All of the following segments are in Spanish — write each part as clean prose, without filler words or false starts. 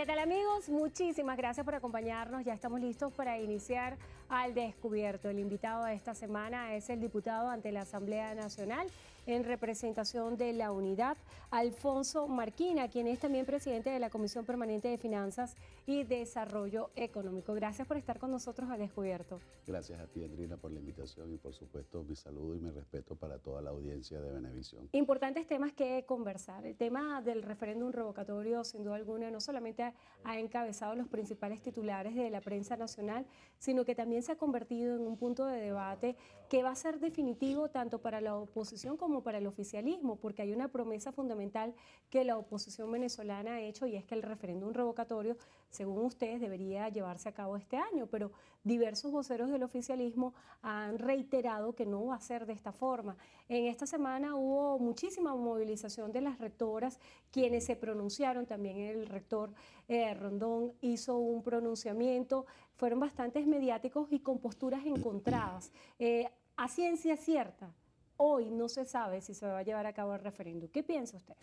¿Qué tal, amigos? Muchísimas gracias por acompañarnos. Ya estamos listos para iniciar Al Descubierto. El invitado de esta semana es el diputado ante la Asamblea Nacional en representación de la Unidad, Alfonso Marquina, quien es también presidente de la Comisión Permanente de Finanzas y Desarrollo Económico. Gracias por estar con nosotros al Descubierto. Gracias a ti, Andrina, por la invitación y por supuesto mi saludo y mi respeto para toda la audiencia de Venevisión. Importantes temas que conversar. El tema del referéndum revocatorio, sin duda alguna, no solamente ha encabezado los principales titulares de la prensa nacional, sino que también se ha convertido en un punto de debate que va a ser definitivo tanto para la oposición como para el oficialismo, porque hay una promesa fundamental que la oposición venezolana ha hecho, y es que el referéndum revocatorio, según ustedes, debería llevarse a cabo este año, pero diversos voceros del oficialismo han reiterado que no va a ser de esta forma. En esta semana hubo muchísima movilización de las rectoras, quienes se pronunciaron. También el rector Rondón hizo un pronunciamiento. Fueron bastantes mediáticos y con posturas encontradas. A ciencia cierta, hoy no se sabe si se va a llevar a cabo el referéndum. ¿Qué piensa usted?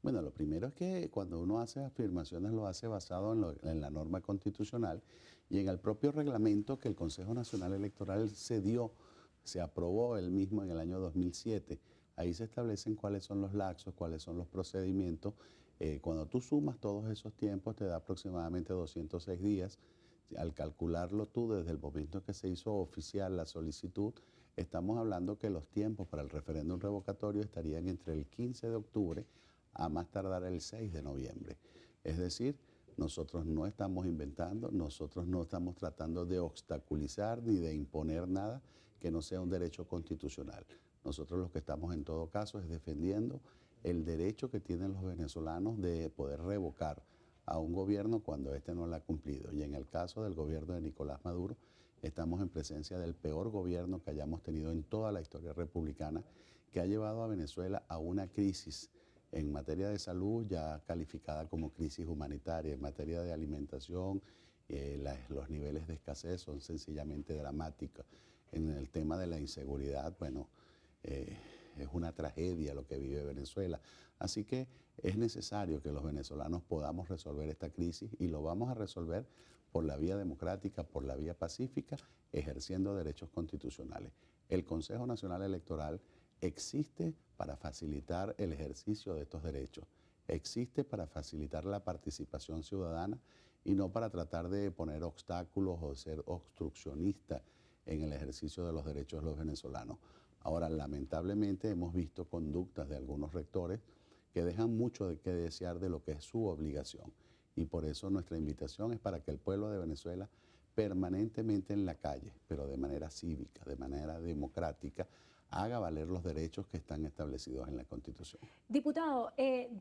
Bueno, lo primero es que cuando uno hace afirmaciones lo hace basado en la norma constitucional y en el propio reglamento que el Consejo Nacional Electoral se aprobó él mismo en el año 2007. Ahí se establecen cuáles son los lapsos, cuáles son los procedimientos. Cuando tú sumas todos esos tiempos te da aproximadamente 206 días. Al calcularlo tú desde el momento que se hizo oficial la solicitud, estamos hablando que los tiempos para el referéndum revocatorio estarían entre el 15 de octubre a más tardar el 6 de noviembre. Es decir, nosotros no estamos inventando, nosotros no estamos tratando de obstaculizar ni de imponer nada que no sea un derecho constitucional. Nosotros lo que estamos en todo caso es defendiendo el derecho que tienen los venezolanos de poder revocar a un gobierno cuando éste no lo ha cumplido. Y en el caso del gobierno de Nicolás Maduro, estamos en presencia del peor gobierno que hayamos tenido en toda la historia republicana, que ha llevado a Venezuela a una crisis en materia de salud ya calificada como crisis humanitaria, en materia de alimentación, los niveles de escasez son sencillamente dramáticos. En el tema de la inseguridad, bueno, es una tragedia lo que vive Venezuela. Así que es necesario que los venezolanos podamos resolver esta crisis y lo vamos a resolver por la vía democrática, por la vía pacífica, ejerciendo derechos constitucionales. El Consejo Nacional Electoral existe para facilitar el ejercicio de estos derechos, existe para facilitar la participación ciudadana y no para tratar de poner obstáculos o ser obstruccionista en el ejercicio de los derechos de los venezolanos. Ahora, lamentablemente hemos visto conductas de algunos rectores que dejan mucho de qué desear de lo que es su obligación. Y por eso nuestra invitación es para que el pueblo de Venezuela permanentemente en la calle, pero de manera cívica, de manera democrática, haga valer los derechos que están establecidos en la Constitución. Diputado,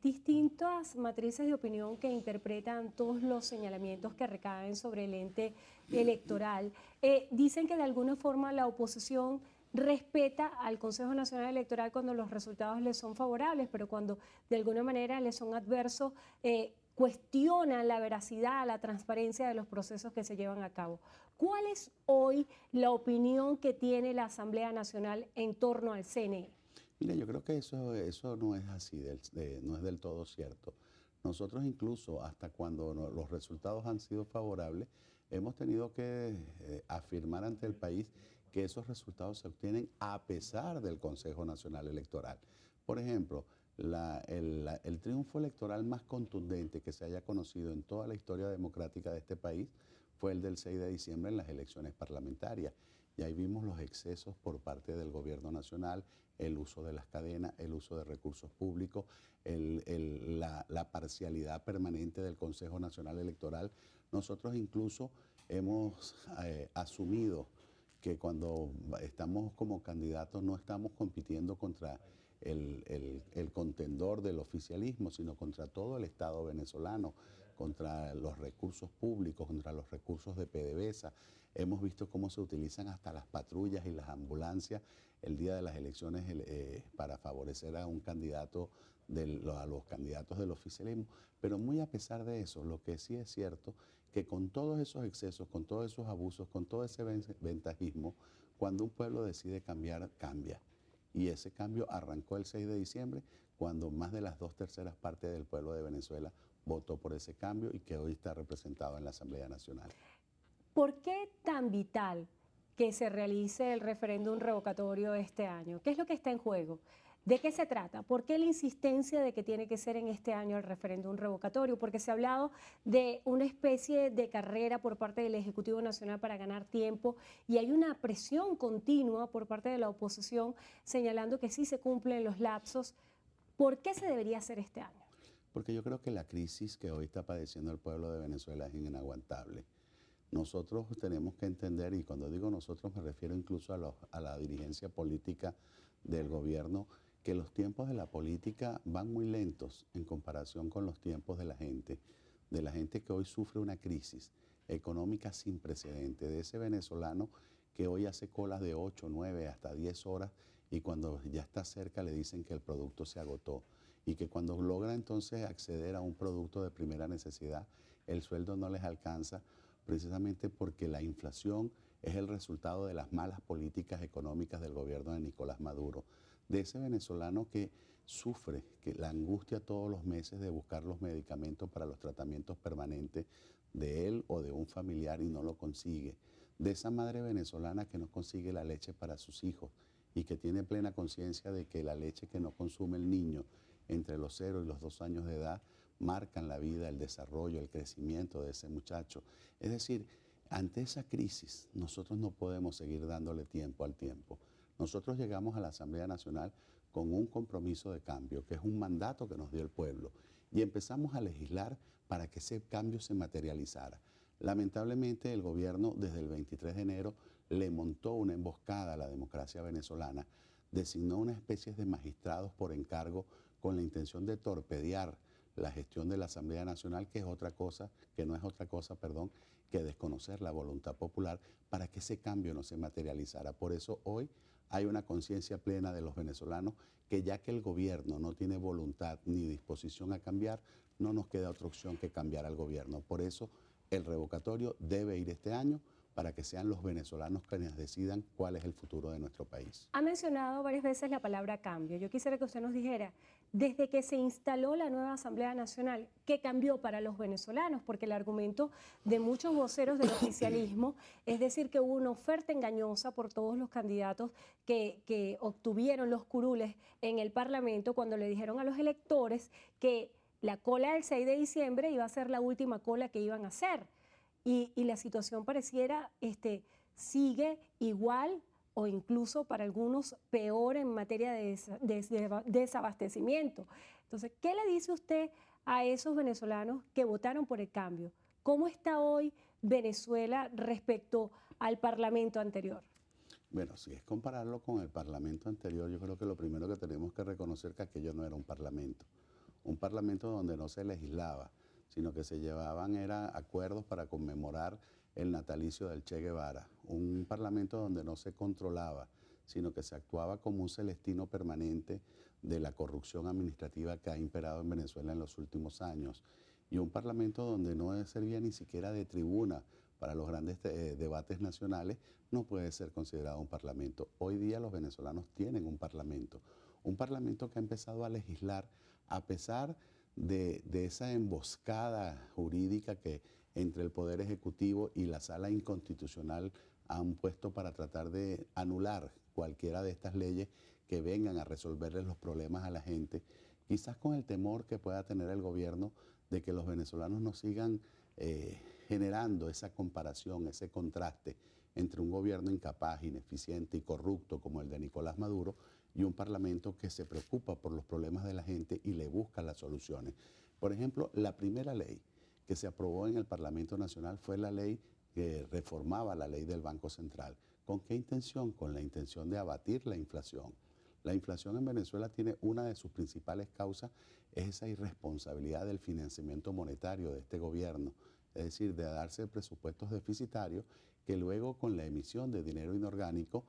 distintas matrices de opinión que interpretan todos los señalamientos que recaen sobre el ente electoral dicen que de alguna forma la oposición respeta al Consejo Nacional Electoral cuando los resultados les son favorables, pero cuando de alguna manera les son adversos, cuestionan la veracidad, la transparencia de los procesos que se llevan a cabo. ¿Cuál es hoy la opinión que tiene la Asamblea Nacional en torno al CNE? Mira, yo creo que eso no es así, no es del todo cierto. Nosotros incluso hasta cuando los resultados han sido favorables, hemos tenido que afirmar ante el país que esos resultados se obtienen a pesar del Consejo Nacional Electoral. Por ejemplo, el triunfo electoral más contundente que se haya conocido en toda la historia democrática de este país fue el del 6 de diciembre en las elecciones parlamentarias. Y ahí vimos los excesos por parte del gobierno nacional, el uso de las cadenas, el uso de recursos públicos, la parcialidad permanente del Consejo Nacional Electoral. Nosotros incluso hemos asumido que cuando estamos como candidatos no estamos compitiendo contra el contendor del oficialismo, sino contra todo el Estado venezolano, contra los recursos públicos, contra los recursos de PDVSA. Hemos visto cómo se utilizan hasta las patrullas y las ambulancias el día de las elecciones para favorecer a un candidato, a los candidatos del oficialismo. Pero muy a pesar de eso, lo que sí es cierto, que con todos esos excesos, con todos esos abusos, con todo ese ventajismo, cuando un pueblo decide cambiar, cambia. Y ese cambio arrancó el 6 de diciembre, cuando más de las 2/3 partes del pueblo de Venezuela votó por ese cambio y que hoy está representado en la Asamblea Nacional. ¿Por qué tan vital que se realice el referéndum revocatorio este año? ¿Qué es lo que está en juego? ¿De qué se trata? ¿Por qué la insistencia de que tiene que ser en este año el referéndum revocatorio? Porque se ha hablado de una especie de carrera por parte del Ejecutivo Nacional para ganar tiempo y hay una presión continua por parte de la oposición señalando que sí se cumplen los lapsos. ¿Por qué se debería hacer este año? Porque yo creo que la crisis que hoy está padeciendo el pueblo de Venezuela es inaguantable. Nosotros tenemos que entender, y cuando digo nosotros me refiero incluso a la dirigencia política del gobierno, que los tiempos de la política van muy lentos en comparación con los tiempos de la gente que hoy sufre una crisis económica sin precedente, de ese venezolano que hoy hace colas de 8, 9, hasta 10 horas y cuando ya está cerca le dicen que el producto se agotó y que cuando logra entonces acceder a un producto de primera necesidad, el sueldo no les alcanza precisamente porque la inflación es el resultado de las malas políticas económicas del gobierno de Nicolás Maduro, de ese venezolano que sufre, que la angustia todos los meses de buscar los medicamentos para los tratamientos permanentes de él o de un familiar y no lo consigue, de esa madre venezolana que no consigue la leche para sus hijos y que tiene plena conciencia de que la leche que no consume el niño entre los 0 y los 2 años de edad marcan la vida, el desarrollo, el crecimiento de ese muchacho. Es decir, ante esa crisis nosotros no podemos seguir dándole tiempo al tiempo. Nosotros llegamos a la Asamblea Nacional con un compromiso de cambio, que es un mandato que nos dio el pueblo, y empezamos a legislar para que ese cambio se materializara. Lamentablemente el gobierno desde el 23 de enero le montó una emboscada a la democracia venezolana, designó una especie de magistrados por encargo con la intención de torpedear la gestión de la Asamblea Nacional, que es otra cosa, que no es otra cosa, perdón, que desconocer la voluntad popular para que ese cambio no se materializara. Por eso hoy hay una conciencia plena de los venezolanos que ya que el gobierno no tiene voluntad ni disposición a cambiar, no nos queda otra opción que cambiar al gobierno. Por eso el revocatorio debe ir este año para que sean los venezolanos quienes decidan cuál es el futuro de nuestro país. Ha mencionado varias veces la palabra cambio. Yo quisiera que usted nos dijera, desde que se instaló la nueva Asamblea Nacional, ¿qué cambió para los venezolanos? Porque el argumento de muchos voceros del oficialismo es decir que hubo una oferta engañosa por todos los candidatos que obtuvieron los curules en el Parlamento cuando le dijeron a los electores que la cola del 6 de diciembre iba a ser la última cola que iban a hacer. Y la situación pareciera sigue igual o incluso para algunos peor en materia de desabastecimiento. Entonces, ¿qué le dice usted a esos venezolanos que votaron por el cambio? ¿Cómo está hoy Venezuela respecto al Parlamento anterior? Bueno, si es compararlo con el Parlamento anterior, yo creo que lo primero que tenemos que reconocer es que aquello no era un parlamento donde no se legislaba, sino que se llevaban era acuerdos para conmemorar el natalicio del Che Guevara, un parlamento donde no se controlaba, sino que se actuaba como un celestino permanente de la corrupción administrativa que ha imperado en Venezuela en los últimos años, y un parlamento donde no servía ni siquiera de tribuna para los grandes debates nacionales, no puede ser considerado un parlamento. Hoy día los venezolanos tienen un parlamento que ha empezado a legislar a pesar de esa emboscada jurídica que entre el Poder Ejecutivo y la Sala Inconstitucional han puesto para tratar de anular cualquiera de estas leyes que vengan a resolverles los problemas a la gente, quizás con el temor que pueda tener el gobierno de que los venezolanos no sigan generando esa comparación, ese contraste entre un gobierno incapaz, ineficiente y corrupto como el de Nicolás Maduro y un parlamento que se preocupa por los problemas de la gente y le busca las soluciones. Por ejemplo, la primera ley que se aprobó en el Parlamento Nacional fue la ley que reformaba la ley del Banco Central. ¿Con qué intención? Con la intención de abatir la inflación. La inflación en Venezuela tiene una de sus principales causas, es esa irresponsabilidad del financiamiento monetario de este gobierno, es decir, de darse presupuestos deficitarios que luego con la emisión de dinero inorgánico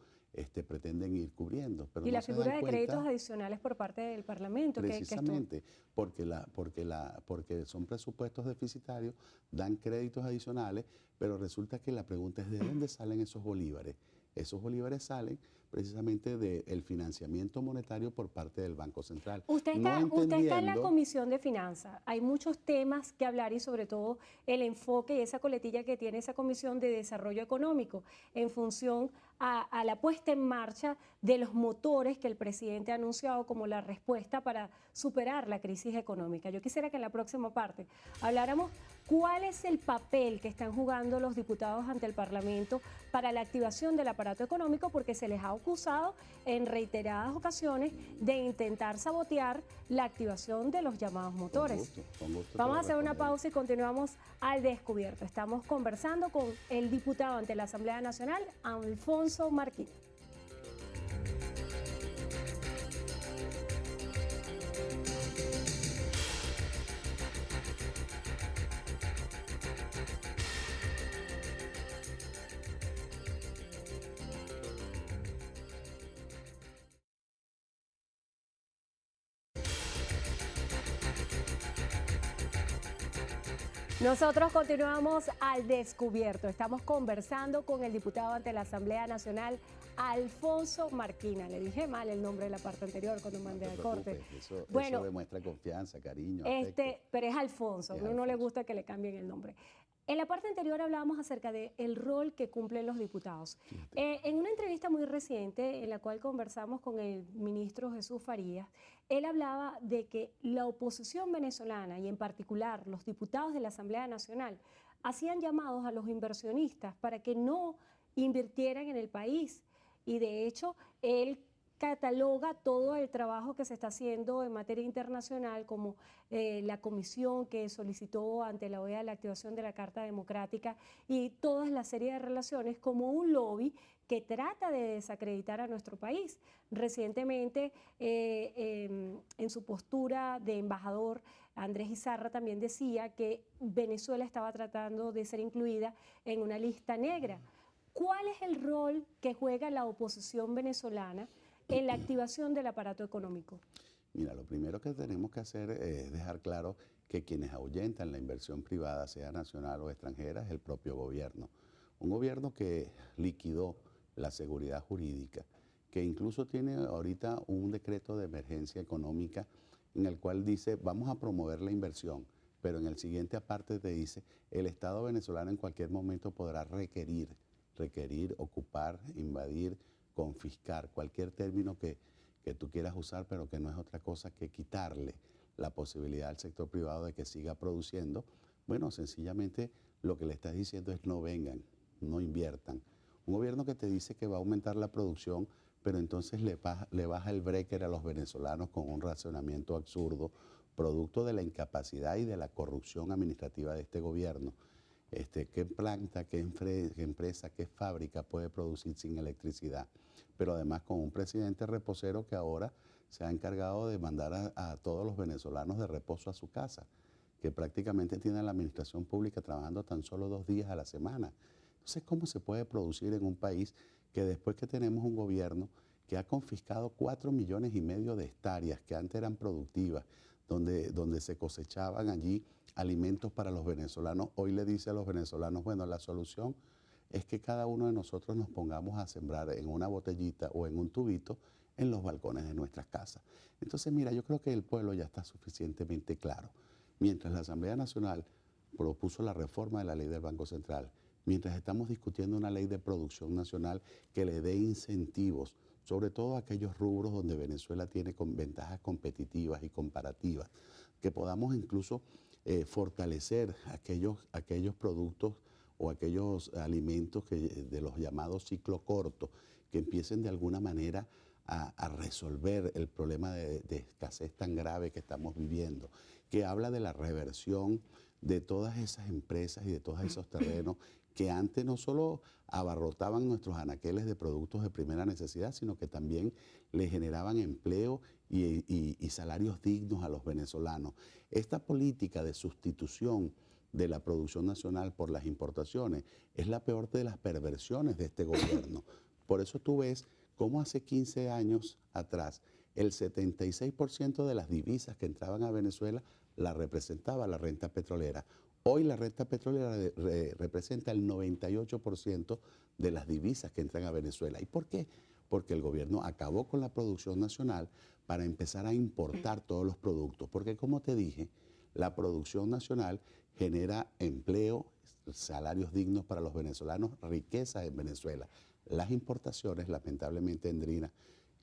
pretenden ir cubriendo. Pero y no la se figura dan de cuenta, créditos adicionales por parte del Parlamento. precisamente porque son presupuestos deficitarios, dan créditos adicionales, pero resulta que la pregunta es ¿de dónde salen esos bolívares? Esos bolívares salen precisamente del financiamiento monetario por parte del Banco Central. Usted está en la Comisión de Finanzas. Hay muchos temas que hablar y sobre todo el enfoque y esa coletilla que tiene esa Comisión de Desarrollo Económico en función a la puesta en marcha de los motores que el presidente ha anunciado como la respuesta para superar la crisis económica. Yo quisiera que en la próxima parte habláramos cuál es el papel que están jugando los diputados ante el Parlamento para la activación del aparato económico, porque se les ha acusado en reiteradas ocasiones de intentar sabotear la activación de los llamados motores. Con gusto Vamos a hacer una pausa y continuamos al descubierto. Estamos conversando con el diputado ante la Asamblea Nacional, Alfonso Marquina. Nosotros continuamos al descubierto. Estamos conversando con el diputado ante la Asamblea Nacional, Alfonso Marquina. Le dije mal el nombre de la parte anterior cuando mandé al corte. Eso demuestra confianza, cariño, pero es Alfonso. A uno no le gusta que le cambien el nombre. En la parte anterior hablábamos acerca del rol que cumplen los diputados. En una entrevista muy reciente en la cual conversamos con el ministro Jesús Farías, él hablaba de que la oposición venezolana y en particular los diputados de la Asamblea Nacional hacían llamados a los inversionistas para que no invirtieran en el país y de hecho él cataloga todo el trabajo que se está haciendo en materia internacional, como la comisión que solicitó ante la OEA la activación de la Carta Democrática y toda la serie de relaciones como un lobby que trata de desacreditar a nuestro país. Recientemente, en su postura de embajador, Andrés Izarra también decía que Venezuela estaba tratando de ser incluida en una lista negra. ¿Cuál es el rol que juega la oposición venezolana en la activación del aparato económico? Mira, lo primero que tenemos que hacer es dejar claro que quienes ahuyentan la inversión privada, sea nacional o extranjera, es el propio gobierno. Un gobierno que liquidó la seguridad jurídica, que incluso tiene ahorita un decreto de emergencia económica en el cual dice vamos a promover la inversión, pero en el siguiente aparte te dice el Estado venezolano en cualquier momento podrá requerir, ocupar, invadir, confiscar, cualquier término que tú quieras usar, pero que no es otra cosa que quitarle la posibilidad al sector privado de que siga produciendo. Bueno, sencillamente lo que le estás diciendo es no vengan, no inviertan. Un gobierno que te dice que va a aumentar la producción, pero entonces le baja el breaker a los venezolanos con un racionamiento absurdo, producto de la incapacidad y de la corrupción administrativa de este gobierno. ¿Qué planta, qué empresa, qué fábrica puede producir sin electricidad? Pero además con un presidente reposero que ahora se ha encargado de mandar a todos los venezolanos de reposo a su casa, que prácticamente tiene la administración pública trabajando tan solo 2 días a la semana. Entonces, ¿cómo se puede producir en un país que después que tenemos un gobierno que ha confiscado 4,5 millones de hectáreas que antes eran productivas, donde se cosechaban allí alimentos para los venezolanos, hoy le dice a los venezolanos, bueno, la solución es que cada uno de nosotros nos pongamos a sembrar en una botellita o en un tubito en los balcones de nuestras casas? Entonces, mira, yo creo que el pueblo ya está suficientemente claro. Mientras la Asamblea Nacional propuso la reforma de la ley del Banco Central, mientras estamos discutiendo una ley de producción nacional que le dé incentivos, sobre todo a aquellos rubros donde Venezuela tiene ventajas competitivas y comparativas, que podamos incluso fortalecer aquellos productos o aquellos alimentos de los llamados ciclo corto, que empiecen de alguna manera a resolver el problema de escasez tan grave que estamos viviendo, que habla de la reversión de todas esas empresas y de todos esos terrenos que antes no solo abarrotaban nuestros anaqueles de productos de primera necesidad, sino que también le generaban empleo y salarios dignos a los venezolanos. Esta política de sustitución de la producción nacional por las importaciones es la peor de las perversiones de este gobierno. Por eso tú ves cómo hace 15 años atrás el 76% de las divisas que entraban a Venezuela la representaba la renta petrolera. Hoy la renta petrolera representa el 98% de las divisas que entran a Venezuela. ¿Y por qué? porque el gobierno acabó con la producción nacional para empezar a importar todos los productos. Porque como te dije, la producción nacional genera empleo, salarios dignos para los venezolanos, riquezas en Venezuela. Las importaciones, lamentablemente, Endrina,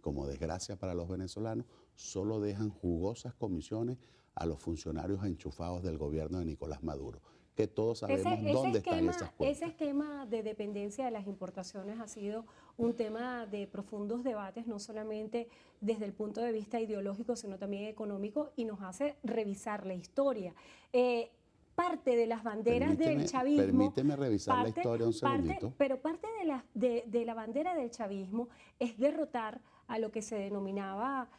como desgracia para los venezolanos, solo dejan jugosas comisiones a los funcionarios enchufados del gobierno de Nicolás Maduro, que todos sabemos dónde están esas cuentas. Ese esquema de dependencia de las importaciones ha sido un tema de profundos debates, no solamente desde el punto de vista ideológico, sino también económico, y nos hace revisar la historia. Parte de las banderas del chavismo... Permíteme revisar la historia un segundito. Pero parte de la bandera del chavismo es derrotar a lo que se denominaba,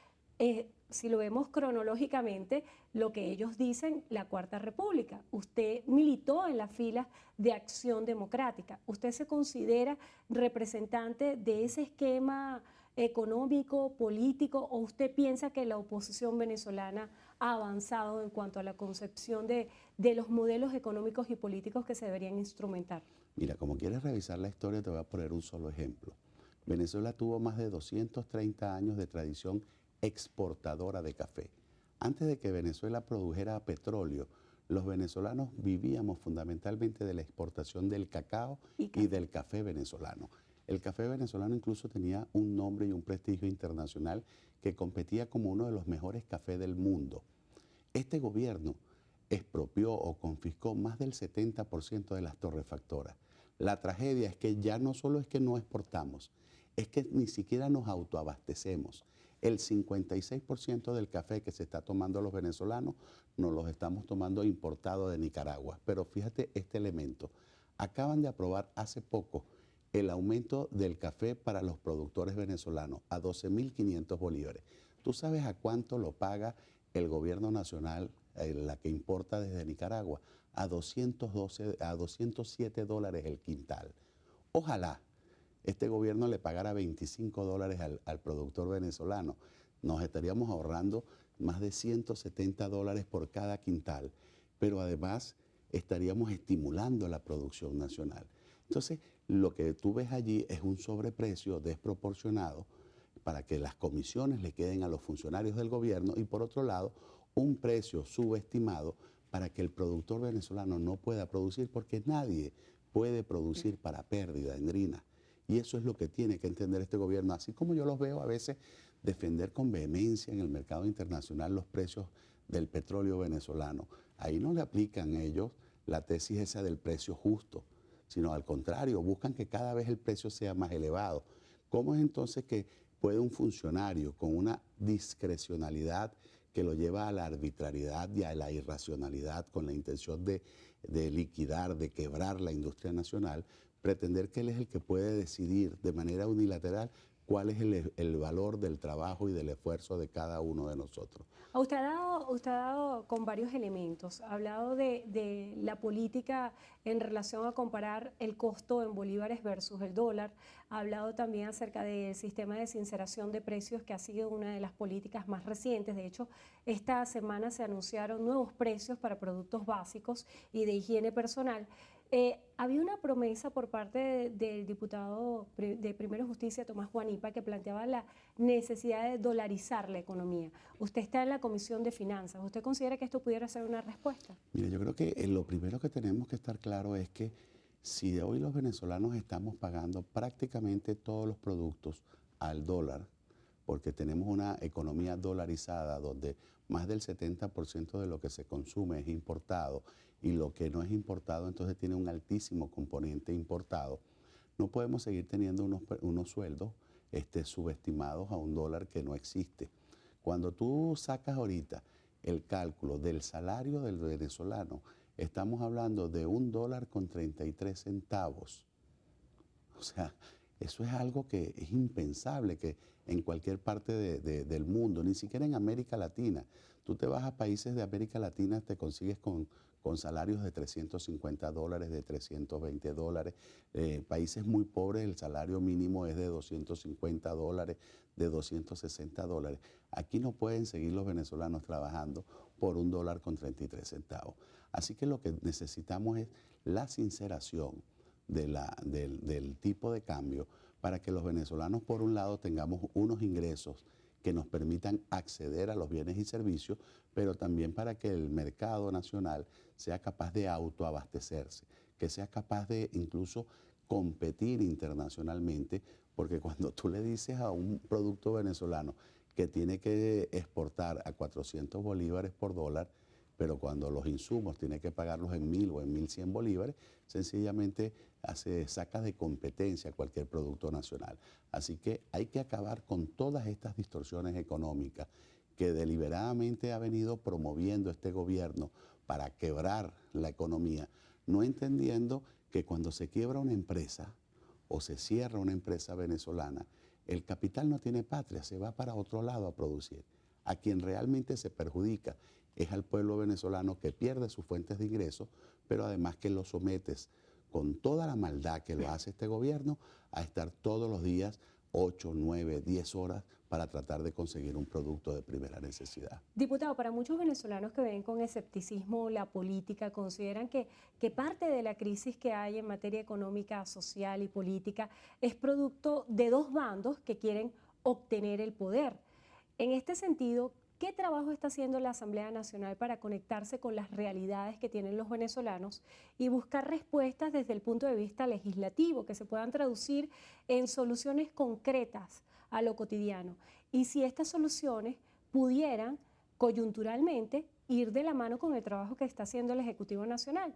si lo vemos cronológicamente, lo que ellos dicen la Cuarta República. Usted militó en las filas de Acción Democrática. ¿Usted se considera representante de ese esquema económico, político, o usted piensa que la oposición venezolana ha avanzado en cuanto a la concepción de los modelos económicos y políticos que se deberían instrumentar? Mira, como quieres revisar la historia, te voy a poner un solo ejemplo. Venezuela tuvo más de 230 años de tradición exportadora de café. Antes de que Venezuela produjera petróleo, los venezolanos vivíamos fundamentalmente de la exportación del cacao y del café venezolano. El café venezolano incluso tenía un nombre y un prestigio internacional que competía como uno de los mejores cafés del mundo. Este gobierno expropió o confiscó más del 70% de las torrefactoras. La tragedia es que ya no solo es que no exportamos, es que ni siquiera nos autoabastecemos. El 56% del café que se está tomando los venezolanos nos los estamos tomando importado de Nicaragua. Pero fíjate este elemento. Acaban de aprobar hace poco el aumento del café para los productores venezolanos a 12.500 bolívares. ¿Tú sabes a cuánto lo paga el gobierno nacional, la que importa desde Nicaragua? A 207 dólares el quintal. Ojalá este gobierno le pagara 25 dólares al productor venezolano. Nos estaríamos ahorrando más de 170 dólares por cada quintal, pero además estaríamos estimulando la producción nacional. Entonces, lo que tú ves allí es un sobreprecio desproporcionado para que las comisiones le queden a los funcionarios del gobierno y, por otro lado, un precio subestimado para que el productor venezolano no pueda producir, porque nadie puede producir para pérdida, Endrina. Y eso es lo que tiene que entender este gobierno, así como yo los veo a veces defender con vehemencia en el mercado internacional los precios del petróleo venezolano. Ahí no le aplican ellos la tesis esa del precio justo, sino al contrario, buscan que cada vez el precio sea más elevado. ¿Cómo es entonces que puede un funcionario con una discrecionalidad que lo lleva a la arbitrariedad y a la irracionalidad con la intención de liquidar, de quebrar la industria nacional, pretender que él es el que puede decidir de manera unilateral cuál es el valor del trabajo y del esfuerzo de cada uno de nosotros? Usted ha dado con varios elementos. Ha hablado de la política en relación a comparar el costo en bolívares versus el dólar. Ha hablado también acerca del sistema de sinceración de precios, que ha sido una de las políticas más recientes. De hecho, esta semana se anunciaron nuevos precios para productos básicos y de higiene personal. Había una promesa por parte del diputado de Primero Justicia, Tomás Guanipa, que planteaba la necesidad de dolarizar la economía. Usted está en la Comisión de Finanzas. ¿Usted considera que esto pudiera ser una respuesta? Mira, yo creo que lo primero que tenemos que estar claro es que si de hoy los venezolanos estamos pagando prácticamente todos los productos al dólar, porque tenemos una economía dolarizada donde más del 70% de lo que se consume es importado y lo que no es importado entonces tiene un altísimo componente importado, no podemos seguir teniendo unos sueldos subestimados a un dólar que no existe. Cuando tú sacas ahorita el cálculo del salario del venezolano, estamos hablando de $1.33. O sea, eso es algo que es impensable que en cualquier parte del mundo, ni siquiera en América Latina. Tú te vas a países de América Latina, te consigues con salarios de $350, de $320. Países muy pobres, el salario mínimo es de $250, de $260. Aquí no pueden seguir los venezolanos trabajando por $1.33. Así que lo que necesitamos es la sinceración del tipo de cambio para que los venezolanos, por un lado, tengamos unos ingresos que nos permitan acceder a los bienes y servicios, pero también para que el mercado nacional sea capaz de autoabastecerse, que sea capaz de incluso competir internacionalmente, porque cuando tú le dices a un producto venezolano que tiene que exportar a 400 bolívares por dólar, pero cuando los insumos tiene que pagarlos en 1000 o en 1100 bolívares, sencillamente saca de competencia cualquier producto nacional. Así que hay que acabar con todas estas distorsiones económicas que deliberadamente ha venido promoviendo este gobierno para quebrar la economía, no entendiendo que cuando se quiebra una empresa o se cierra una empresa venezolana, el capital no tiene patria, se va para otro lado a producir. A quien realmente se perjudica es al pueblo venezolano, que pierde sus fuentes de ingresos, pero además que lo sometes con toda la maldad que lo hace este gobierno a estar todos los días 8, 9, 10 horas para tratar de conseguir un producto de primera necesidad. Diputado, para muchos venezolanos que ven con escepticismo la política, consideran que parte de la crisis que hay en materia económica, social y política es producto de dos bandos que quieren obtener el poder. En este sentido, ¿qué trabajo está haciendo la Asamblea Nacional para conectarse con las realidades que tienen los venezolanos y buscar respuestas desde el punto de vista legislativo que se puedan traducir en soluciones concretas a lo cotidiano? Y si estas soluciones pudieran coyunturalmente ir de la mano con el trabajo que está haciendo el Ejecutivo Nacional.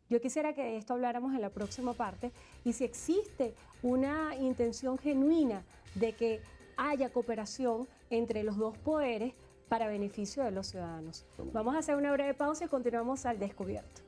Yo quisiera que de esto habláramos en la próxima parte y si existe una intención genuina de que haya cooperación entre los dos poderes para beneficio de los ciudadanos. Vamos a hacer una breve pausa y continuamos al descubierto.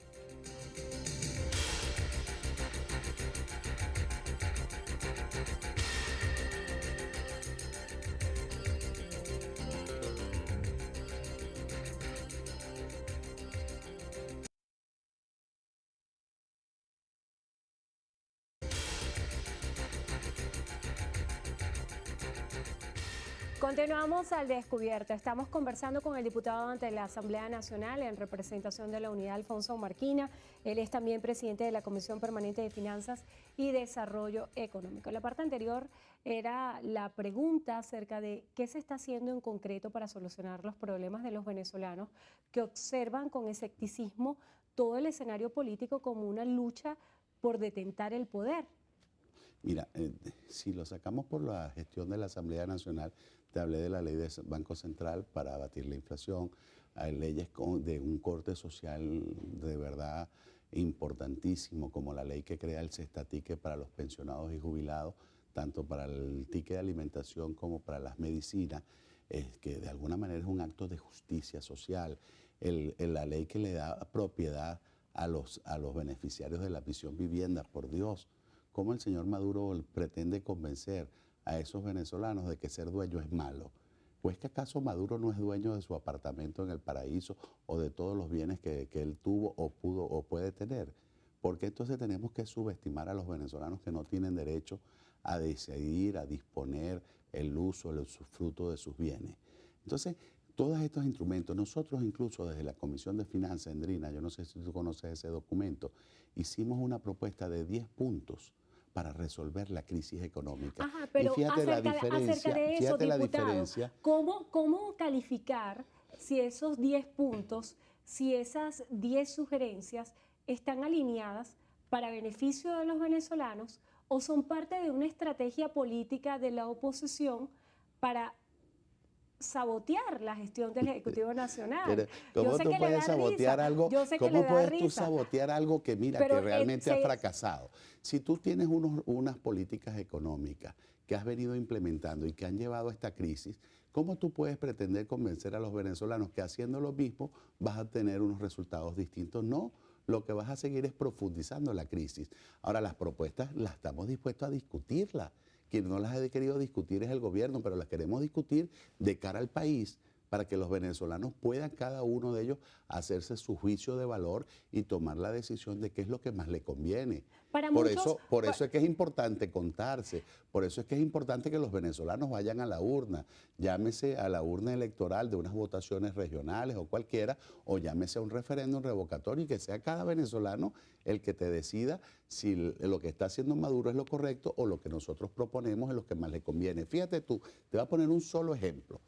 Continuamos al descubierto. Estamos conversando con el diputado ante la Asamblea Nacional en representación de la Unidad, Alfonso Marquina. Él es también presidente de la Comisión Permanente de Finanzas y Desarrollo Económico. En la parte anterior era la pregunta acerca de qué se está haciendo en concreto para solucionar los problemas de los venezolanos que observan con escepticismo todo el escenario político como una lucha por detentar el poder. Mira, si lo sacamos por la gestión de la Asamblea Nacional, te hablé de la ley del Banco Central para abatir la inflación, hay leyes de un corte social de verdad importantísimo, como la ley que crea el cestatique para los pensionados y jubilados, tanto para el ticket de alimentación como para las medicinas, que de alguna manera es un acto de justicia social, la ley que le da propiedad a los beneficiarios de la misión vivienda, por Dios. ¿Cómo el señor Maduro pretende convencer a esos venezolanos de que ser dueño es malo? ¿O es que acaso Maduro no es dueño de su apartamento en el paraíso o de todos los bienes que él tuvo o pudo o puede tener? ¿Por qué entonces tenemos que subestimar a los venezolanos que no tienen derecho a decidir, a disponer el uso, el usufruto de sus bienes? Entonces, todos estos instrumentos, nosotros incluso desde la Comisión de Finanzas, Endrina, yo no sé si tú conoces ese documento, hicimos una propuesta de 10 puntos para resolver la crisis económica. Ajá, pero y fíjate acerca, la diferencia, acerca de eso, fíjate la diputado, diferencia. ¿cómo calificar si esos 10 puntos, si esas 10 sugerencias están alineadas para beneficio de los venezolanos o son parte de una estrategia política de la oposición para sabotear la gestión del Ejecutivo Nacional? ¿Cómo tú puedes sabotear algo? ¿Cómo puedes tú sabotear algo que mira, pero que realmente ha fracasado? Si tú tienes unas políticas económicas que has venido implementando y que han llevado a esta crisis, ¿cómo tú puedes pretender convencer a los venezolanos que haciendo lo mismo vas a tener unos resultados distintos? No, lo que vas a seguir es profundizando la crisis. Ahora, las propuestas las estamos dispuestos a discutirlas. Quien no las ha querido discutir es el gobierno, pero las queremos discutir de cara al país para que los venezolanos puedan cada uno de ellos hacerse su juicio de valor y tomar la decisión de qué es lo que más le conviene. Para Por muchos, eso, por eso es que es importante contarse, por eso es que es importante que los venezolanos vayan a la urna, llámese a la urna electoral de unas votaciones regionales o cualquiera, o llámese a un referéndum revocatorio y que sea cada venezolano el que te decida si lo que está haciendo Maduro es lo correcto o lo que nosotros proponemos es lo que más le conviene. Fíjate tú, te voy a poner un solo ejemplo.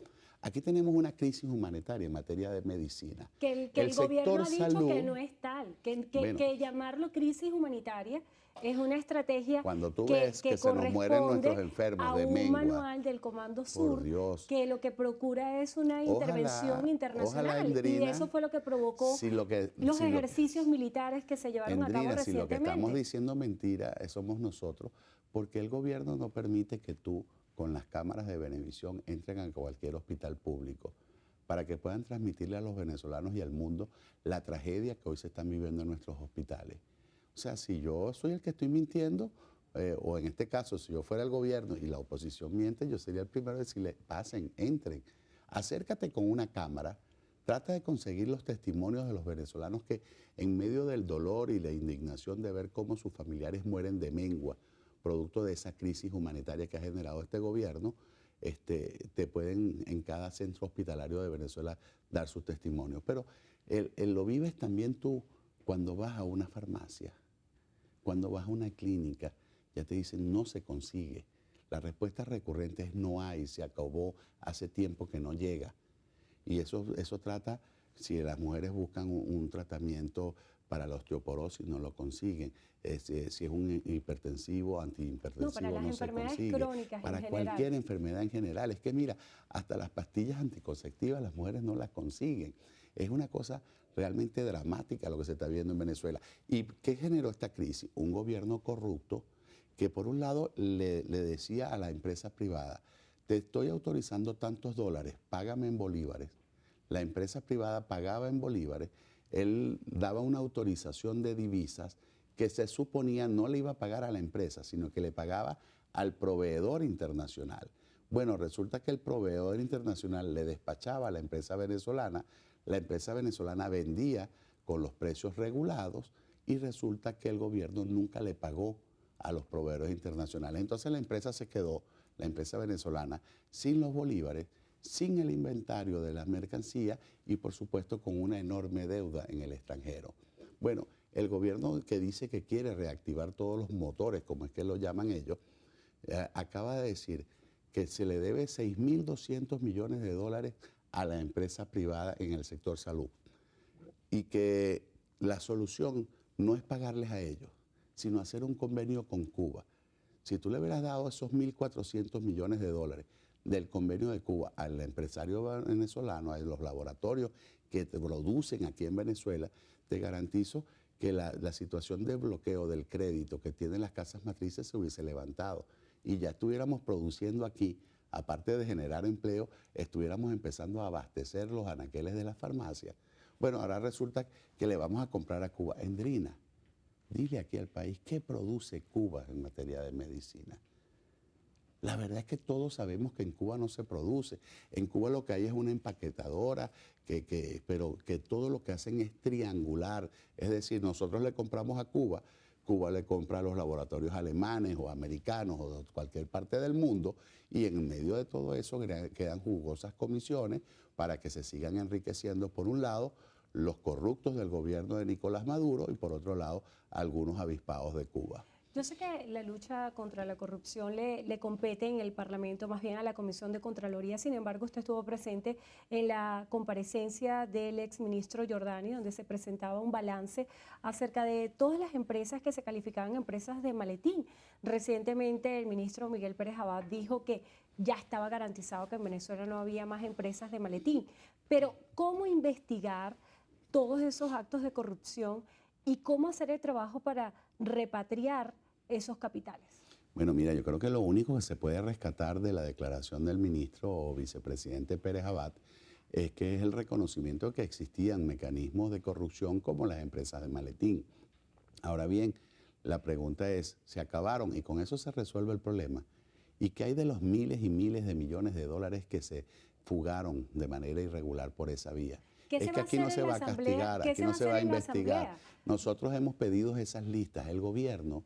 Aquí tenemos una crisis humanitaria en materia de medicina. que el gobierno ha dicho salud, que no es tal, bueno, que llamarlo crisis humanitaria es una estrategia cuando tú ves que se nos mueren nuestros enfermos a de un mengua, manual del Comando por Sur, Dios, que lo que procura es una intervención ojalá, internacional. Y Endrina, eso fue lo que provocó si lo que, los si lo, ejercicios militares que se llevaron a cabo Endrina, si lo que estamos recientemente. diciendo mentira somos nosotros, porque el gobierno no permite que tú, con las cámaras de Venevisión, entren a cualquier hospital público para que puedan transmitirle a los venezolanos y al mundo la tragedia que hoy se están viviendo en nuestros hospitales. O sea, si yo soy el que estoy mintiendo, o en este caso, si yo fuera el gobierno y la oposición miente, yo sería el primero en decirle, pasen, entren, acércate con una cámara, trata de conseguir los testimonios de los venezolanos que en medio del dolor y la indignación de ver cómo sus familiares mueren de mengua, producto de esa crisis humanitaria que ha generado este gobierno, te pueden en cada centro hospitalario de Venezuela dar sus testimonios. Pero lo vives también tú cuando vas a una farmacia, cuando vas a una clínica, ya te dicen no se consigue. La respuesta recurrente es no hay, se acabó, hace tiempo que no llega. Y eso trata, si las mujeres buscan un tratamiento para la osteoporosis, no lo consiguen. Si es un hipertensivo, antihipertensivo, No, para las no se enfermedades consigue. crónicas Para en general. cualquier enfermedad en general. Es que mira, hasta las pastillas anticonceptivas las mujeres no las consiguen. Es una cosa realmente dramática lo que se está viendo en Venezuela. ¿Y qué generó esta crisis? Un gobierno corrupto que por un lado le decía a la empresa privada, te estoy autorizando tantos dólares, págame en bolívares. La empresa privada pagaba en bolívares, él daba una autorización de divisas que se suponía no le iba a pagar a la empresa, sino que le pagaba al proveedor internacional. Bueno, resulta que el proveedor internacional le despachaba a la empresa venezolana vendía con los precios regulados y resulta que el gobierno nunca le pagó a los proveedores internacionales. Entonces la empresa se quedó, la empresa venezolana, sin los bolívares, sin el inventario de las mercancías y por supuesto con una enorme deuda en el extranjero. Bueno, el gobierno que dice que quiere reactivar todos los motores, como es que lo llaman ellos, acaba de decir que se le debe 6.200 millones de dólares a la empresa privada en el sector salud y que la solución no es pagarles a ellos, sino hacer un convenio con Cuba. Si tú le hubieras dado esos 1.400 millones de dólares del convenio de Cuba al empresario venezolano, a los laboratorios que te producen aquí en Venezuela, te garantizo que la situación de bloqueo del crédito que tienen las casas matrices se hubiese levantado y ya estuviéramos produciendo aquí, aparte de generar empleo, estuviéramos empezando a abastecer los anaqueles de las farmacias. Bueno, ahora resulta que le vamos a comprar a Cuba. Endrina, dile aquí al país qué produce Cuba en materia de medicina. La verdad es que todos sabemos que en Cuba no se produce. En Cuba lo que hay es una empaquetadora, pero que todo lo que hacen es triangular. Es decir, nosotros le compramos a Cuba, Cuba le compra a los laboratorios alemanes o americanos o de cualquier parte del mundo y en medio de todo eso quedan jugosas comisiones para que se sigan enriqueciendo, por un lado, los corruptos del gobierno de Nicolás Maduro y por otro lado, algunos avispados de Cuba. Yo sé que la lucha contra la corrupción le compete en el Parlamento, más bien a la Comisión de Contraloría. Sin embargo, usted estuvo presente en la comparecencia del exministro Giordani, donde se presentaba un balance acerca de todas las empresas que se calificaban empresas de maletín. Recientemente, el ministro Miguel Pérez Abad dijo que ya estaba garantizado que en Venezuela no había más empresas de maletín. Pero, ¿cómo investigar todos esos actos de corrupción y cómo hacer el trabajo para repatriar esos capitales? Bueno, mira, yo creo que lo único que se puede rescatar de la declaración del ministro o vicepresidente Pérez Abad es que es el reconocimiento de que existían mecanismos de corrupción como las empresas de maletín. Ahora bien, la pregunta es, ¿se acabaron? Y con eso se resuelve el problema. ¿Y qué hay de los miles y miles de millones de dólares que se fugaron de manera irregular por esa vía. ¿Qué se Es va que a aquí hacer no se en la va a asamblea? castigar, ¿Qué aquí se va no a se hacer va a en la investigar. asamblea? Nosotros hemos pedido esas listas. El gobierno,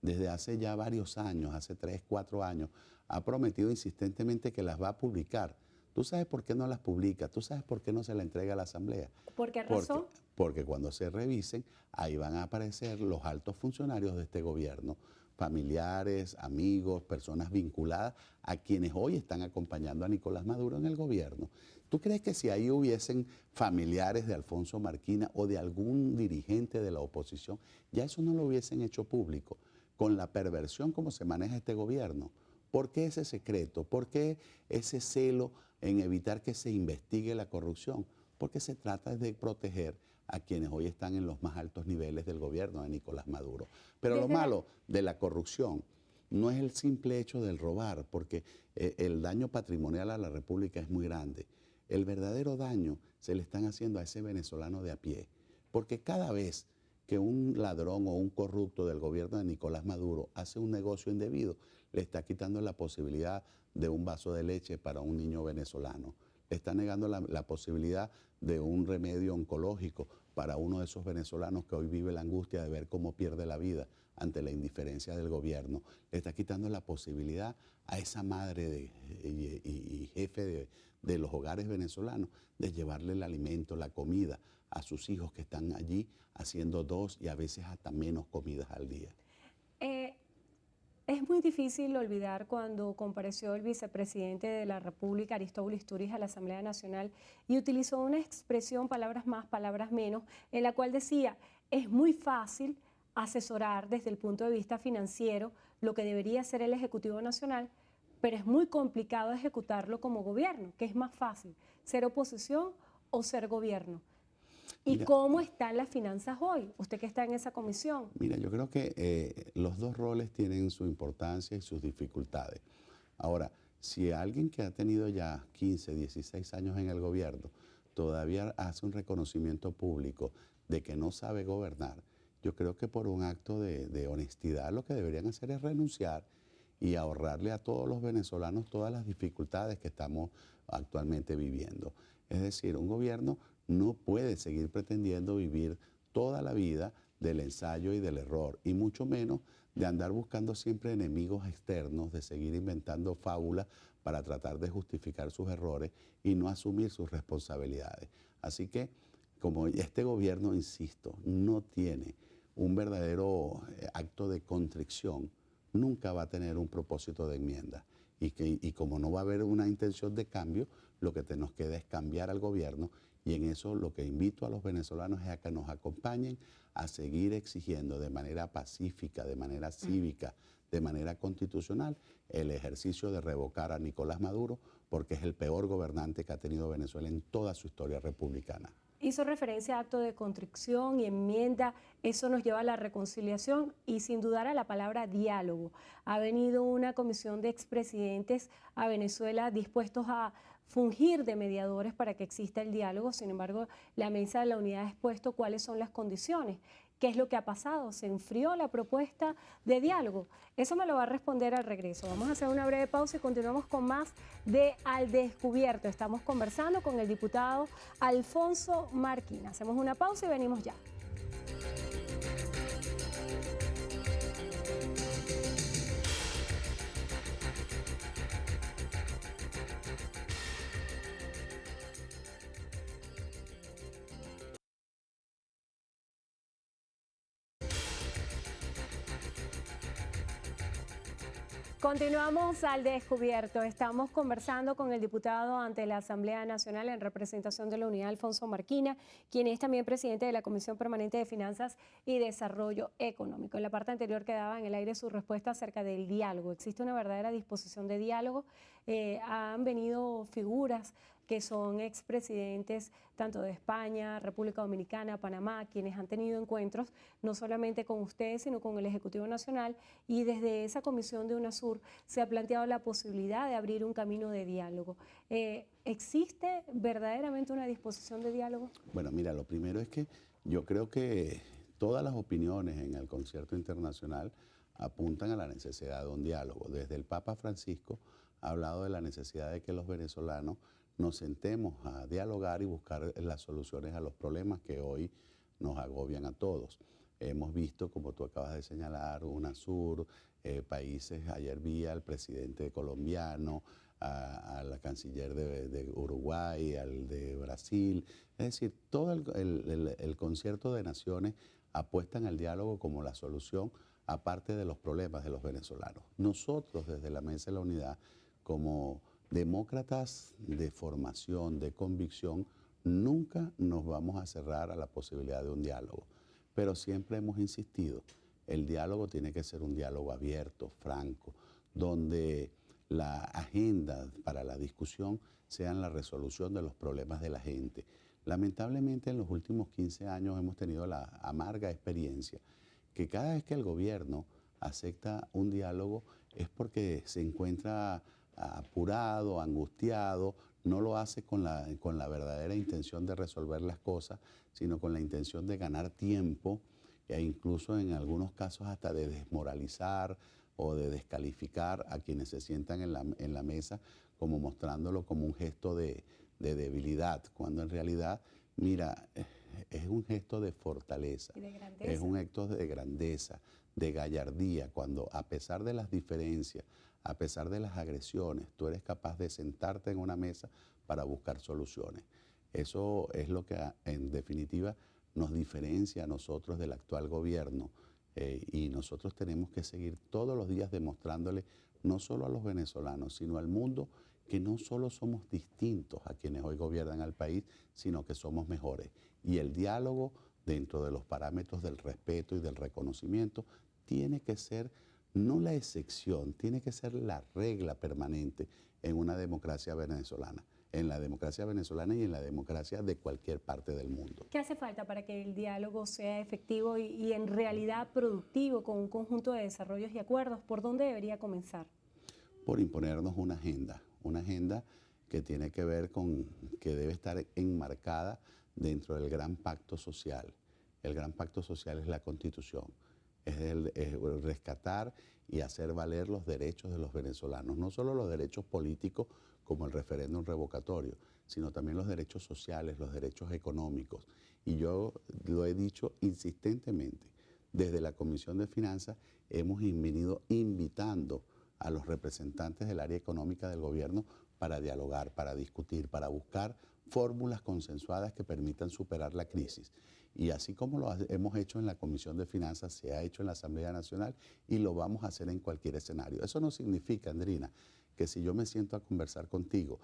desde hace ya varios años, hace 3, 4 años, ha prometido insistentemente que las va a publicar. ¿Tú sabes por qué no las publica? ¿Tú sabes por qué no se la entrega a la Asamblea? ¿Por qué Porque, razón? porque cuando se revisen, ahí van a aparecer los altos funcionarios de este gobierno, familiares, amigos, personas vinculadas a quienes hoy están acompañando a Nicolás Maduro en el gobierno. ¿Tú crees que si ahí hubiesen familiares de Alfonso Marquina o de algún dirigente de la oposición, ya eso no lo hubiesen hecho público? Con la perversión como se maneja este gobierno. ¿Por qué ese secreto? ¿Por qué ese celo en evitar que se investigue la corrupción? Porque se trata de proteger a quienes hoy están en los más altos niveles del gobierno de Nicolás Maduro. Pero lo Desde la, malo de la corrupción no es el simple hecho del robar, porque el daño patrimonial a la República es muy grande. El verdadero daño se le están haciendo a ese venezolano de a pie, porque cada vez que un ladrón o un corrupto del gobierno de Nicolás Maduro hace un negocio indebido, le está quitando la posibilidad de un vaso de leche para un niño venezolano. Le está negando la posibilidad de un remedio oncológico para uno de esos venezolanos que hoy vive la angustia de ver cómo pierde la vida ante la indiferencia del gobierno. Le está quitando la posibilidad a esa madre y jefe de los hogares venezolanos de llevarle el alimento, la comida a sus hijos que están allí haciendo 2 y a veces hasta menos comidas al día. eh, es muy difícil olvidar cuando compareció el vicepresidente de la República, Aristóbulo Istúriz, a la Asamblea Nacional y utilizó una expresión, palabras más, palabras menos, en la cual decía, es muy fácil asesorar desde el punto de vista financiero lo que debería ser el Ejecutivo Nacional, pero es muy complicado ejecutarlo como gobierno, que es más fácil, ser oposición o ser gobierno. ¿Y Mira, cómo están las finanzas hoy? Usted que está en esa comisión. Mira, yo creo que los dos roles tienen su importancia y sus dificultades. Ahora, si alguien que ha tenido ya 15, 16 años en el gobierno todavía hace un reconocimiento público de que no sabe gobernar, yo creo que por un acto de honestidad lo que deberían hacer es renunciar y ahorrarle a todos los venezolanos todas las dificultades que estamos actualmente viviendo. Es decir, un gobierno no puede seguir pretendiendo vivir toda la vida del ensayo y del error, y mucho menos de andar buscando siempre enemigos externos, de seguir inventando fábulas para tratar de justificar sus errores y no asumir sus responsabilidades. Así que, como este gobierno, insisto, no tiene un verdadero acto de contrición, nunca va a tener un propósito de enmienda. Y como no va a haber una intención de cambio, lo que nos queda es cambiar al gobierno, y en eso lo que invito a los venezolanos es a que nos acompañen a seguir exigiendo de manera pacífica, de manera cívica, de manera constitucional, el ejercicio de revocar a Nicolás Maduro, porque es el peor gobernante que ha tenido Venezuela en toda su historia republicana. Hizo referencia a acto de contrición y enmienda, eso nos lleva a la reconciliación y sin dudar a la palabra diálogo. Ha venido una comisión de expresidentes a Venezuela dispuestos a fungir de mediadores para que exista el diálogo. Sin embargo, la mesa de la unidad ha expuesto cuáles son las condiciones. ¿Qué es lo que ha pasado? ¿Se enfrió la propuesta de diálogo? Eso me lo va a responder al regreso. Vamos a hacer una breve pausa y continuamos con más de Al Descubierto. Estamos conversando con el diputado Alfonso Marquina. Hacemos una pausa y venimos ya. Continuamos al descubierto. Estamos conversando con el diputado ante la Asamblea Nacional en representación de la Unidad, Alfonso Marquina, quien es también presidente de la Comisión Permanente de Finanzas y Desarrollo Económico. En la parte anterior quedaba en el aire su respuesta acerca del diálogo. ¿Existe una verdadera disposición de diálogo? Han venido figuras que son expresidentes tanto de España, República Dominicana, Panamá, quienes han tenido encuentros no solamente con ustedes, sino con el Ejecutivo Nacional, y desde esa comisión de UNASUR se ha planteado la posibilidad de abrir un camino de diálogo. ¿Existe verdaderamente una disposición de diálogo? Bueno, mira, lo primero es que yo creo que todas las opiniones en el concierto internacional apuntan a la necesidad de un diálogo. Desde el Papa Francisco ha hablado de la necesidad de que los venezolanos nos sentemos a dialogar y buscar las soluciones a los problemas que hoy nos agobian a todos. Hemos visto, como tú acabas de señalar, UNASUR, países, ayer vi al presidente colombiano, a la canciller de Uruguay, al de Brasil, es decir, todo el concierto de naciones apuestan al diálogo como la solución, aparte de los problemas de los venezolanos. Nosotros desde la Mesa de la Unidad, como demócratas de formación, de convicción, nunca nos vamos a cerrar a la posibilidad de un diálogo, pero siempre hemos insistido, el diálogo tiene que ser un diálogo abierto, franco, donde la agenda para la discusión sea la resolución de los problemas de la gente. Lamentablemente en los últimos 15 años hemos tenido la amarga experiencia que cada vez que el gobierno acepta un diálogo es porque se encuentra apurado, angustiado, no lo hace con la verdadera intención de resolver las cosas, sino con la intención de ganar tiempo e incluso en algunos casos hasta de desmoralizar o de descalificar a quienes se sientan en la mesa, como mostrándolo como un gesto de debilidad, cuando en realidad, mira, es un gesto de fortaleza, es un gesto de grandeza, de gallardía, cuando a pesar de las diferencias, a pesar de las agresiones, tú eres capaz de sentarte en una mesa para buscar soluciones. Eso es lo que en definitiva nos diferencia a nosotros del actual gobierno, y nosotros tenemos que seguir todos los días demostrándole no solo a los venezolanos, sino al mundo, que no solo somos distintos a quienes hoy gobiernan al país, sino que somos mejores. Y el diálogo, dentro de los parámetros del respeto y del reconocimiento, tiene que ser no la excepción, tiene que ser la regla permanente en una democracia venezolana, en la democracia venezolana y en la democracia de cualquier parte del mundo. ¿Qué hace falta para que el diálogo sea efectivo y en realidad productivo, con un conjunto de desarrollos y acuerdos? ¿Por dónde debería comenzar? Por imponernos una agenda que tiene que ver con, que debe estar enmarcada dentro del gran pacto social. El gran pacto social es la Constitución, es el rescatar y hacer valer los derechos de los venezolanos, no solo los derechos políticos como el referéndum revocatorio, sino también los derechos sociales, los derechos económicos. Y yo lo he dicho insistentemente, desde la Comisión de Finanzas hemos venido invitando a los representantes del área económica del gobierno para dialogar, para discutir, para buscar fórmulas consensuadas que permitan superar la crisis. Y así como lo hemos hecho en la Comisión de Finanzas, se ha hecho en la Asamblea Nacional y lo vamos a hacer en cualquier escenario. Eso no significa, Andrina, que si yo me siento a conversar contigo,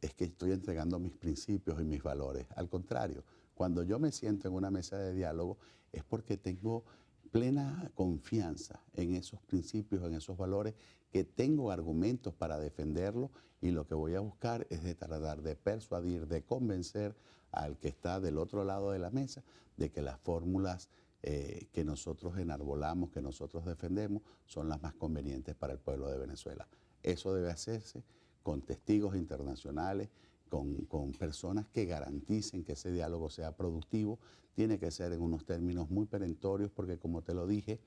es que estoy entregando mis principios y mis valores. Al contrario, cuando yo me siento en una mesa de diálogo es porque tengo plena confianza en esos principios, en esos valores, que tengo argumentos para defenderlo y lo que voy a buscar es de tratar de persuadir, de convencer al que está del otro lado de la mesa de que las fórmulas que nosotros enarbolamos, que nosotros defendemos, son las más convenientes para el pueblo de Venezuela. Eso debe hacerse con testigos internacionales, con personas que garanticen que ese diálogo sea productivo. Tiene que ser en unos términos muy perentorios porque, como te lo dije,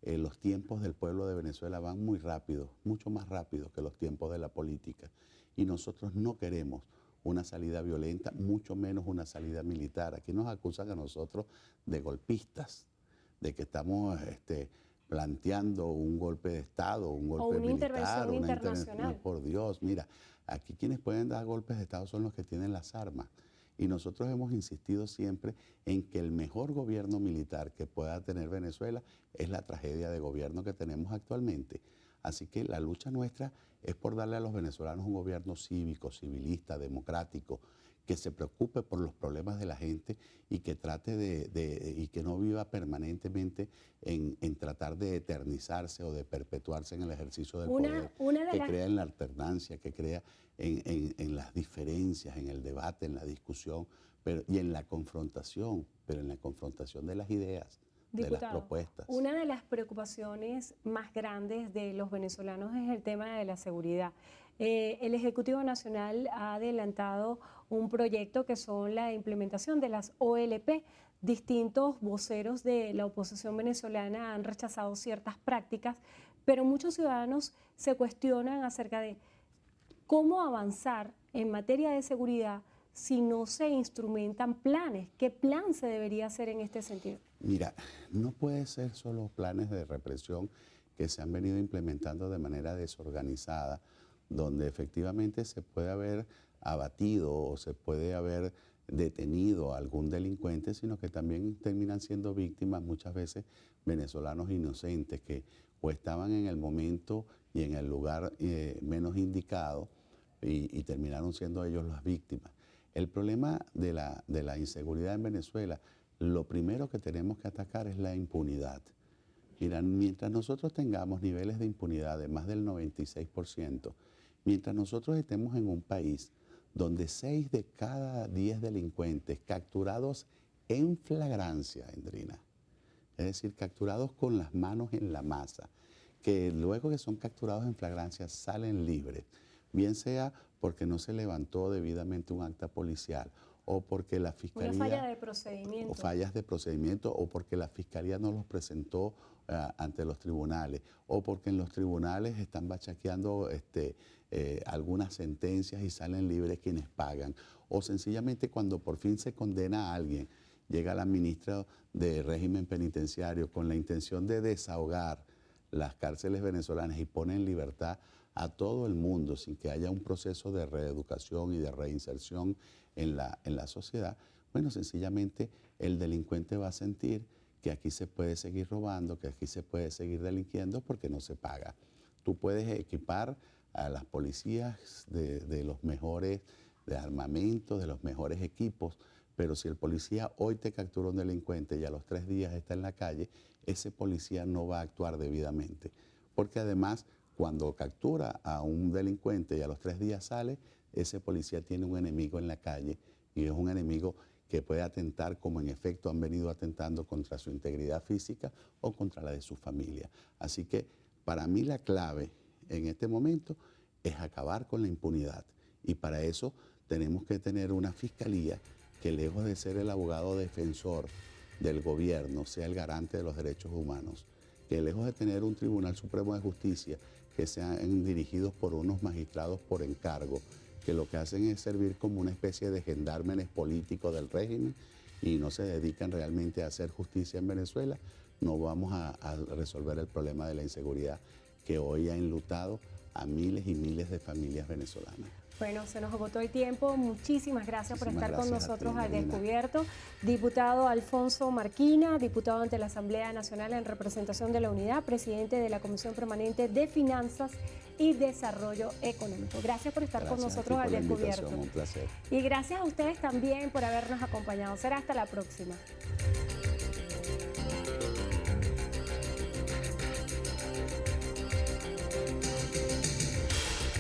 los tiempos del pueblo de Venezuela van muy rápido, mucho más rápido que los tiempos de la política. Y nosotros no queremos una salida violenta, mucho menos una salida militar. Aquí nos acusan a nosotros de golpistas, de que estamos planteando un golpe de Estado, un golpe una militar, intervención internacional. Por Dios, mira, aquí quienes pueden dar golpes de Estado son los que tienen las armas. Y nosotros hemos insistido siempre en que el mejor gobierno militar que pueda tener Venezuela es la tragedia de gobierno que tenemos actualmente. Así que la lucha nuestra es por darle a los venezolanos un gobierno cívico, civilista, democrático, que se preocupe por los problemas de la gente y que trate y que no viva permanentemente en tratar de eternizarse o de perpetuarse en el ejercicio del poder, que crea en la alternancia, que crea en las diferencias, en el debate, en la discusión, y en la confrontación, pero en la confrontación de las ideas. Diputado, de las propuestas. Una de las preocupaciones más grandes de los venezolanos es el tema de la seguridad. El Ejecutivo Nacional ha adelantado un proyecto que son la implementación de las OLP. Distintos voceros de la oposición venezolana han rechazado ciertas prácticas, pero muchos ciudadanos se cuestionan acerca de cómo avanzar en materia de seguridad si no se instrumentan planes? ¿Qué plan se debería hacer en este sentido? Mira, no puede ser solo planes de represión que se han venido implementando de manera desorganizada, donde efectivamente se puede haber abatido o se puede haber detenido a algún delincuente, sino que también terminan siendo víctimas muchas veces venezolanos inocentes que o estaban en el momento y en el lugar menos indicado y terminaron siendo ellos las víctimas. El problema de la inseguridad en Venezuela, lo primero que tenemos que atacar es la impunidad. Mira, mientras nosotros tengamos niveles de impunidad de más del 96%, mientras nosotros estemos en un país donde 6 de cada 10 delincuentes capturados en flagrancia, Endrina, es decir, capturados con las manos en la masa, que luego que son capturados en flagrancia salen libres, bien sea porque no se levantó debidamente un acta policial o porque la fiscalía... Una falla de procedimiento. O fallas de procedimiento o porque la fiscalía no los presentó ante los tribunales o porque en los tribunales están bachaqueando algunas sentencias y salen libres quienes pagan. O sencillamente cuando por fin se condena a alguien, llega la ministra de régimen penitenciario con la intención de desahogar las cárceles venezolanas y pone en libertad a todo el mundo sin que haya un proceso de reeducación y de reinserción en la sociedad. Bueno, sencillamente el delincuente va a sentir que aquí se puede seguir robando, que aquí se puede seguir delinquiendo porque no se paga. Tú puedes equipar a las policías de los mejores de armamento, de los mejores equipos, pero si el policía hoy te captura un delincuente y a los 3 días está en la calle, ese policía no va a actuar debidamente. Porque además, cuando captura a un delincuente y a los 3 días sale, ese policía tiene un enemigo en la calle y es un enemigo que puede atentar, como en efecto han venido atentando contra su integridad física o contra la de su familia. Así que para mí la clave en este momento es acabar con la impunidad y para eso tenemos que tener una fiscalía que lejos de ser el abogado defensor del gobierno sea el garante de los derechos humanos, que lejos de tener un Tribunal Supremo de Justicia que sean dirigidos por unos magistrados por encargo, que lo que hacen es servir como una especie de gendarmes políticos del régimen y no se dedican realmente a hacer justicia en Venezuela, no vamos a resolver el problema de la inseguridad que hoy ha enlutado a miles y miles de familias venezolanas. Bueno, se nos agotó el tiempo. Muchísimas gracias por estar con nosotros al Marina. descubierto. Diputado Alfonso Marquina, diputado ante la Asamblea Nacional en representación de la Unidad, presidente de la Comisión Permanente de Finanzas y Desarrollo Económico. Gracias por estar con nosotros al descubierto. Un placer. Y gracias a ustedes también por habernos acompañado. Será hasta la próxima.